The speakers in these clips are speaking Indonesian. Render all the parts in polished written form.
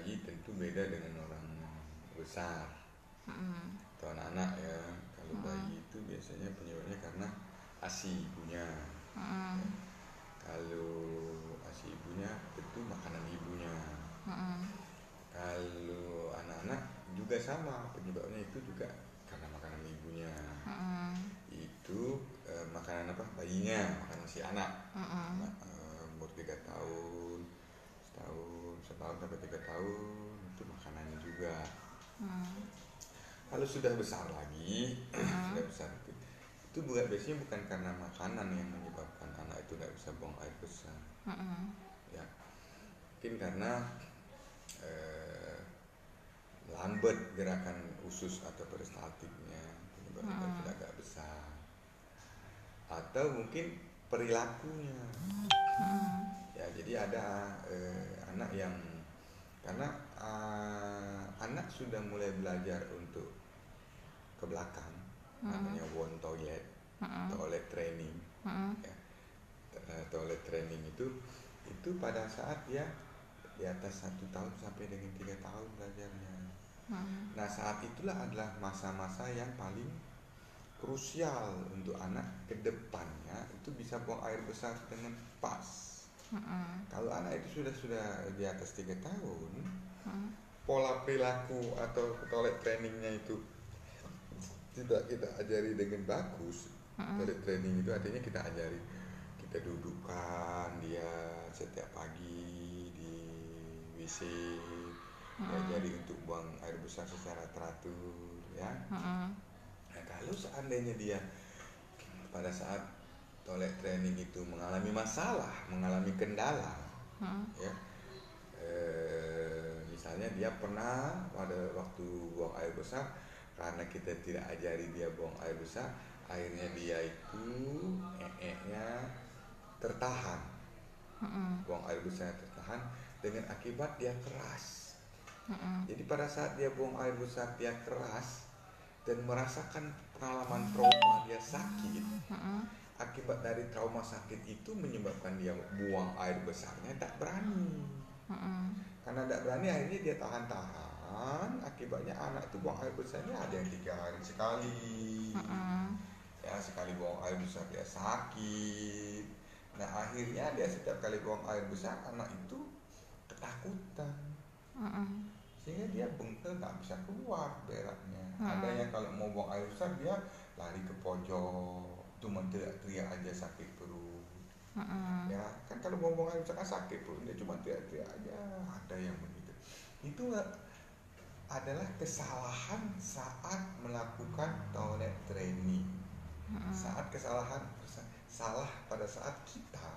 bayi tentu beda dengan orang besar atau anak-anak ya. Kalau bayi itu biasanya penyebabnya karena ASI ibunya. Ya. Kalau ASI ibunya tentu makanan ibunya. Kalau anak-anak juga sama, penyebabnya itu juga karena makanan ibunya. Itu makanan apa? Bayinya, makanan si anak. Umur 3 tahun, setahun sampai 3 tahun itu makanannya juga. Kalau sudah besar lagi, sudah besar itu biasanya bukan karena makanan yang menyebabkan anak itu tidak bisa buang air besar. Ya, mungkin karena lambat gerakan usus atau peristaltiknya, penyebabnya itu agak besar. Atau mungkin perilakunya. Ya, jadi ada anak yang karena anak sudah mulai belajar untuk ke belakang, namanya one toilet, toilet training. Ya, toilet training itu pada saat dia di atas 1 tahun sampai dengan 3 tahun belajarnya. Nah, saat itulah adalah masa-masa yang paling krusial untuk anak ke depannya itu bisa buang air besar dengan pas. Kalau anak itu sudah di atas 3 tahun, pola perilaku atau toilet trainingnya itu tidak kita ajari dengan bagus. Toilet training itu artinya kita ajari, kita dudukkan dia setiap pagi di WC, diajari untuk buang air besar secara teratur, ya. Nah, kalau seandainya dia pada saat toilet training itu mengalami masalah, mengalami kendala, ya, misalnya dia pernah pada waktu buang air besar, karena kita tidak ajari dia buang air besar, akhirnya dia itu nya tertahan, buang air besar tertahan dengan akibat dia keras. Jadi pada saat dia buang air besar dia keras dan merasakan pengalaman trauma dia sakit, akibat dari trauma sakit itu menyebabkan dia buang air besarnya tak berani. Karena tak berani akhirnya dia tahan-tahan, akibatnya anak itu buang air besarnya ada yang 3 hari sekali. Ya, sekali buang air besar dia sakit. Nah, akhirnya dia setiap kali buang air besar anak itu ketakutan. Sehingga dia bengkel nggak bisa keluar beraknya. Ada yang kalau mau buang air besar dia lari ke pojok, cuma teriak-teriak aja sakit perut. Ya kan kalau mau buang air besar kan sakit perut, dia cuma teriak-teriak aja. Ada yang begitu. Itu adalah kesalahan saat melakukan toilet training. Saat kesalahan salah pada saat kita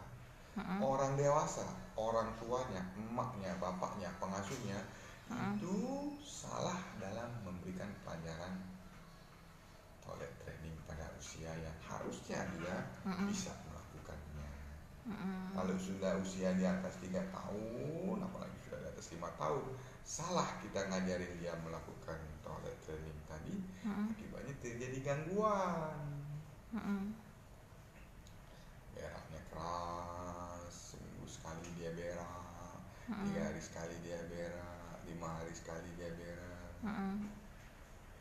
orang dewasa, orang tuanya, emaknya, bapaknya, pengasuhnya itu salah dalam memberikan pelajaran toilet training pada usia yang harusnya dia bisa melakukannya. Kalau sudah usia di atas 3 tahun, apalagi sudah di atas 5 tahun, salah kita ngajarin dia melakukan toilet training tadi, akibatnya terjadi gangguan. Beraknya keras, seminggu sekali dia berak, 3 hari sekali dia berak, 5 hari sekali dia berak.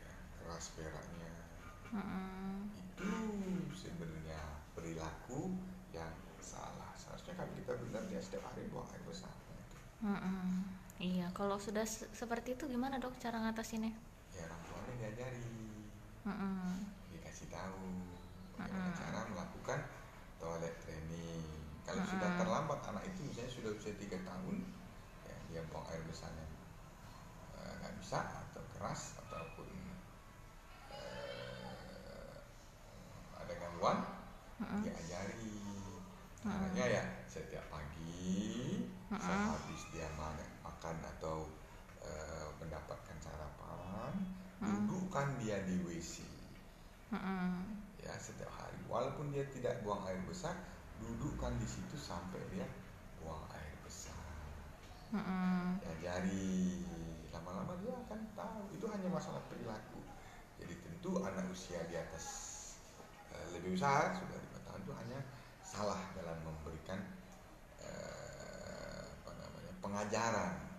Ya, keras beraknya. Itu sebenarnya perilaku yang salah. Seharusnya kalau kita benar dia setiap hari buang air besar. Iya, kalau sudah seperti itu gimana dok cara ngatasinnya? Ya, orang tuanya diajari, dikasih tahu bagaimana cara melakukan toilet training. Kalau sudah terlambat anak itu misalnya sudah usia 3 tahun, ya, dia buang air besarnya nggak bisa atau keras ataupun ada gangguan, diajari. Caranya ya setiap pagi sehabis dia makan atau mendapatkan sarapan, dudukkan dia di WC. Ya, setiap hari walaupun dia tidak buang air besar, dudukkan di situ sampai dia buang air besar. Diajari, lama-lama dia akan tahu. Itu hanya masalah perilaku. Jadi tentu anak usia di atas lebih besar, sudah 5 tahun, itu hanya salah dalam memberikan pengajaran